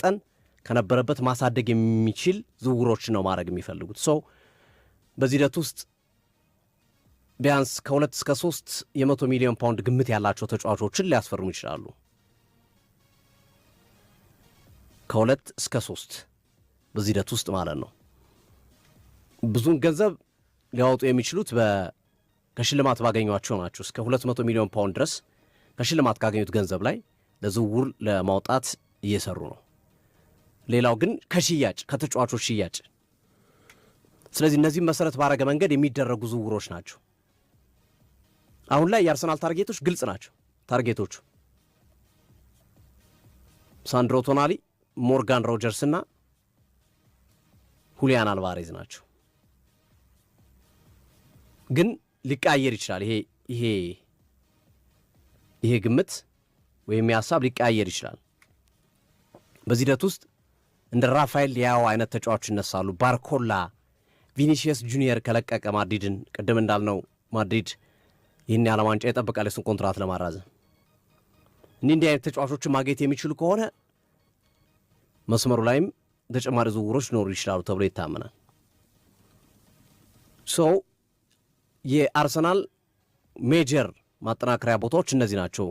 መጠን ከነበረበት ማሳደግ የሚችል ዝውውሮች ነው ማድረግ የሚፈልጉት። ሶ በዚህ ሂደት ውስጥ ቢያንስ ከ2 እስከ 3 የ100 ሚሊዮን ፓውንድ ግምት ያላቸው ተጫዋቾችን ሊያስፈርሙ ይችላሉ። ከ2 እስከ 3 በዚህ ሂደት ውስጥ ማለት ነው። ብዙን ገንዘብ ሊያወጡ የሚችሉት ከሽልማት ባገኟቸው ናቸው። እስከ 200 ሚሊዮን ፓውንድ ድረስ ከሽልማት ካገኙት ገንዘብ ላይ ለዝውውር ለማውጣት እየሰሩ ነው። ሌላው ግን ከሽያጭ ከተጫዋቾች ሽያጭ። ስለዚህ እነዚህም መሰረት ባረገ መንገድ የሚደረጉ ዝውውሮች ናቸው። አሁን ላይ የአርሰናል ታርጌቶች ግልጽ ናቸው። ታርጌቶቹ ሳንድሮ ቶናሊ፣ ሞርጋን ሮጀርስ እና ሁሊያን አልቫሬዝ ናቸው። ግን ሊቀያየር ይችላል። ይሄ ግምት ወይም የሀሳብ ሊቀያየር ይችላል። በዚህ ሂደት ውስጥ እንደ ራፋኤል ሊያኦ አይነት ተጫዋቾች ይነሳሉ። ባርኮላ፣ ቪኒሲየስ ጁኒየር ከለቀቀ ማድሪድን ቅድም እንዳልነው ማድሪድ ይህን የዓለም ዋንጫ ይጠብቃል የሱን ኮንትራት ለማራዘም። እንዲህ አይነት ተጫዋቾችን ማግኘት የሚችሉ ከሆነ መስመሩ ላይም ተጨማሪ ዝውውሮች ሊኖሩ ይችላሉ ተብሎ ይታመናል። የአርሰናል ሜጀር ማጠናከሪያ ቦታዎች እነዚህ ናቸው